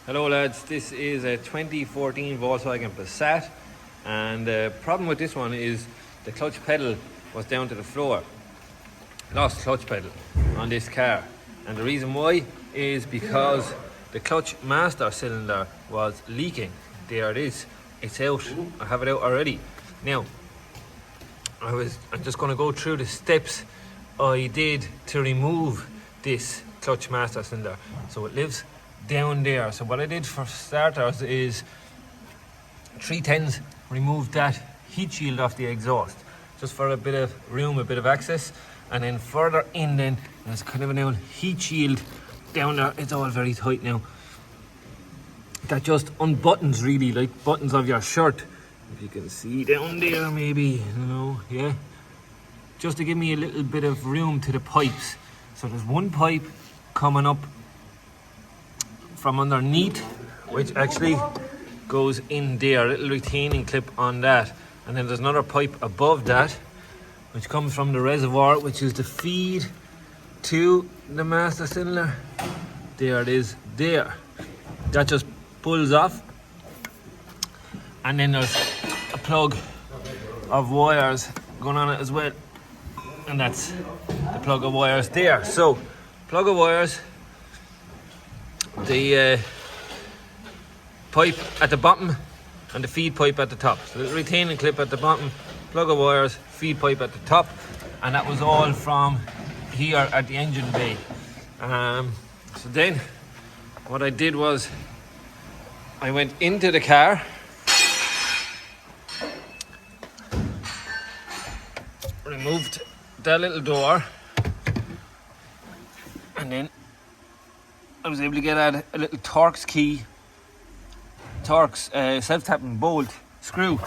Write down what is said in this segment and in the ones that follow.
Hello lads, this is a 2014 Volkswagen Passat, and the problem with this one is the clutch pedal was down to the floor. Lost clutch pedal on this car, and the reason why is because the clutch master cylinder was leaking. There it is, it's out. I have it out already. Now I'm just going to go through the steps I did to remove this clutch master cylinder. So it lives down there. So what I did for starters is 310s, removed that heat shield off the exhaust just for a bit of room, a bit of access, and then further in then there's kind of an old heat shield down there. It's all very tight now. That just unbuttons, really like buttons of your shirt, if you can see down there maybe, you know, yeah, just to give me a little bit of room to the pipes. So there's one pipe coming up from underneath, which actually goes in there, a little retaining clip on that, and then there's another pipe above that which comes from the reservoir, which is the feed to the master cylinder. There it is there. That just pulls off, and then there's a plug of wires going on it as well, and that's the plug of wires there. So plug of wires, the pipe at the bottom and the feed pipe at the top. So the retaining clip at the bottom, plug of wires, feed pipe at the top, and that was all from here at the engine bay. So then what I did was I went into the car, removed that little door, and then I was able to get out a little Torx key, Torx self-tapping bolt screw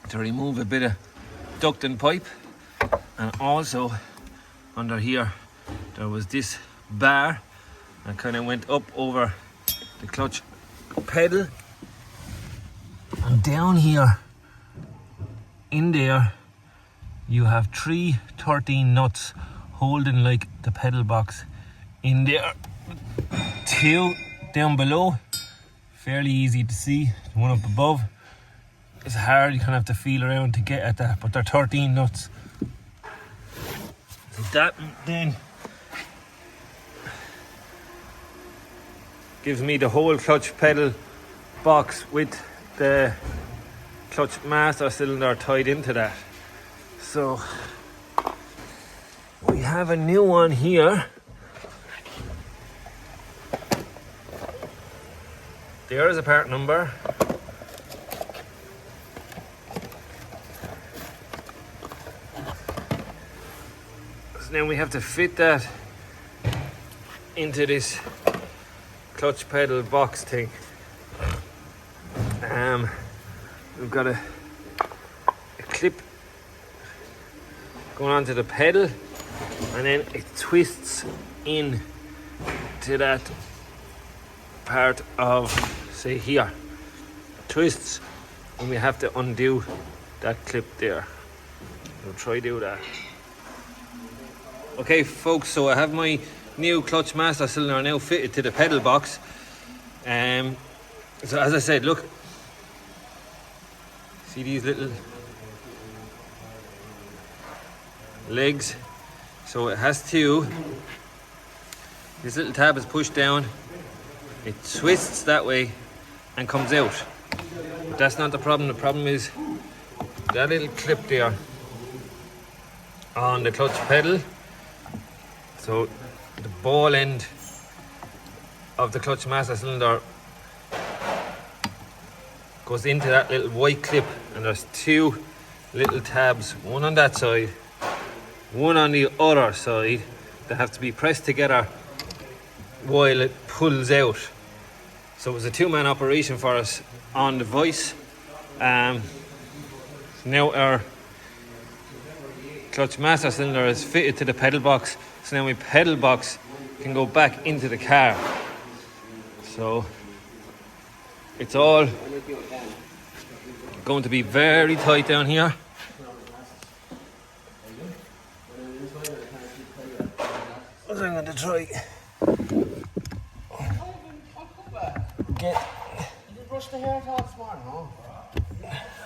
to remove a bit of duct and pipe. And also under here there was this bar and kind of went up over the clutch pedal, and down here in there you have 3 13 nuts holding like the pedal box in there. 2 down below, fairly easy to see. One up above is hard, you kind of have to feel around to get at that, but they're 13 nuts. So that then gives me the whole clutch pedal box with the clutch master cylinder tied into that. So we have a new one here. There is a part number. So now we have to fit that into this clutch pedal box thing. We've got a clip going onto the pedal, and then it twists in to that part of, say here, twists, and we have to undo that clip there. We'll try do that. Okay folks, so I have my new clutch master cylinder now fitted to the pedal box. So as I said, look, see these little legs? So it has to, this little tab is pushed down, it twists that way and comes out. But that's not the problem. The problem is that little clip there on the clutch pedal. So the ball end of the clutch master cylinder goes into that little white clip, and there's 2 little tabs, one on that side, one on the other side, that have to be pressed together while it pulls out. So it was a 2-man operation for us on the Voice. Now our clutch master cylinder is fitted to the pedal box, so now my pedal box can go back into the car. So it's all going to be very tight down here. What I'm going to try get. Did you brush the hair at all this morning,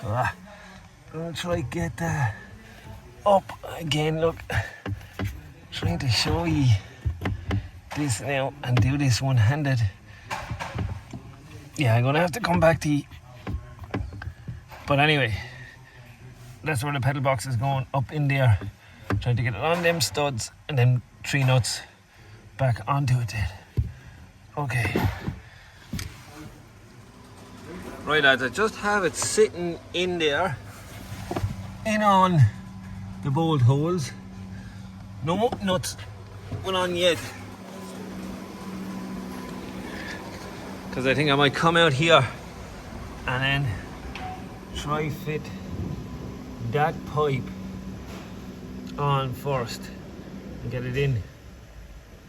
no? Gonna try get up again. Look, trying to show you this now and do this one-handed. Yeah, I'm gonna have to come back to you. But anyway, that's where the pedal box is going, up in there. Trying to get it on them studs and then 3 nuts back onto it then. Okay. Right lads, I just have it sitting in there, in on the bolt holes. No nuts went on yet. Because I think I might come out here and then try fit that pipe on first and get it in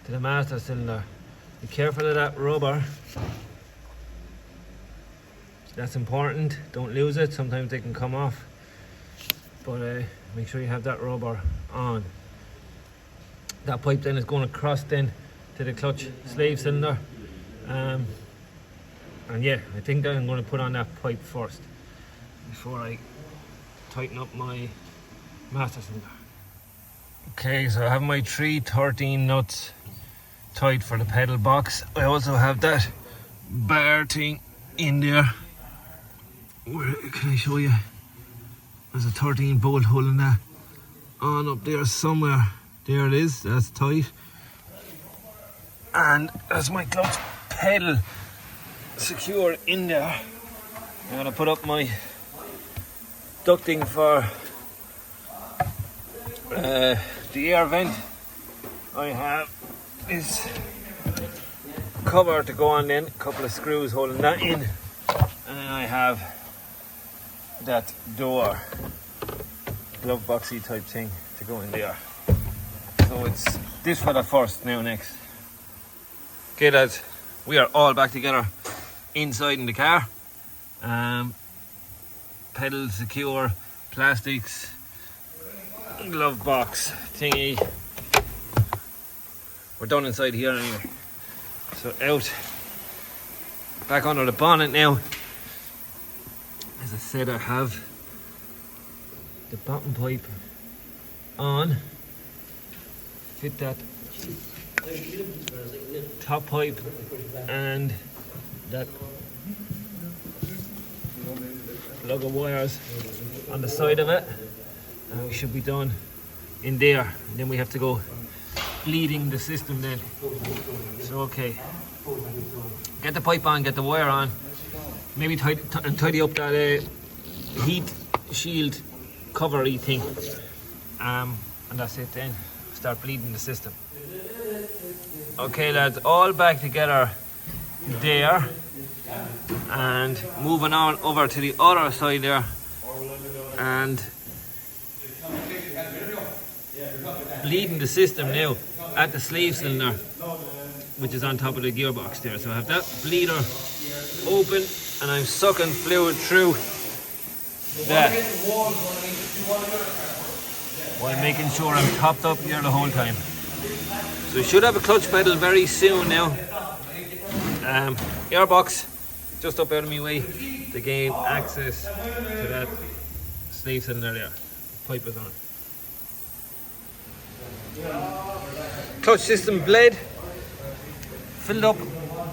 to the master cylinder. Be careful of that rubber. That's important, don't lose it, sometimes they can come off. But make sure you have that rubber on. That pipe then is going across then to the clutch slave cylinder. And yeah, I think that I'm going to put on that pipe first before I tighten up my master cylinder. Okay, so I have my 313 nuts tight for the pedal box. I also have that bar thing in there. Where can I show you? There's a 13 bolt hole in that on up there somewhere. There it is, that's tight. And that's my clutch pedal secure in there. I'm gonna put up my ducting for the air vent. I have this cover to go on then, a couple of screws holding that in, and then I have that door, glove boxy type thing to go in there. So it's this for the first, now next. Okay lads, we are all back together inside in the car. Pedal secure, plastics, glove box thingy. We're done inside here anyway. So out, back under the bonnet now. As I said, I have the bottom pipe on. Fit that top pipe and that plug of wires on the side of it, and we should be done in there. And then we have to go bleeding the system then. So okay, get the pipe on, get the wire on, maybe tidy up that heat shield covery thing, and that's it then. Start bleeding the system. Okay lads, all back together there, and moving on over to the other side there, and bleeding the system now at the slave cylinder, which is on top of the gearbox there. So I have that bleeder open and I'm sucking fluid through that while making sure I'm topped up here the whole time. So we should have a clutch pedal very soon now. Airbox just up out of my way to gain access to that slave cylinder there. Pipe is on. Clutch system blade filled up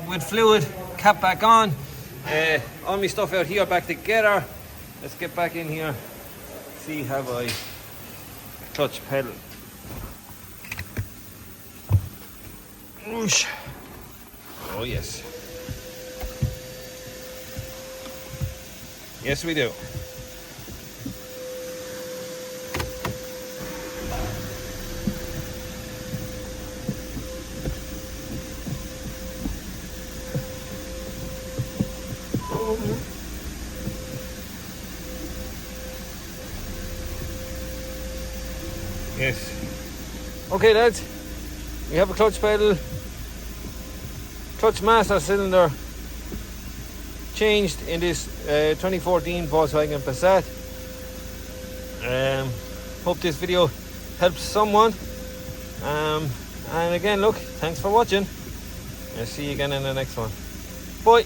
with fluid, cap back on. All my stuff out here back together. Let's get back in here, see have I clutch pedal. Whoosh. Oh yes. Yes we do. Yes. Okay lads, we have a clutch pedal, clutch master cylinder changed in this 2014 Volkswagen Passat. Hope this video helps someone. And again, look, thanks for watching. I'll see you again in the next one. Bye.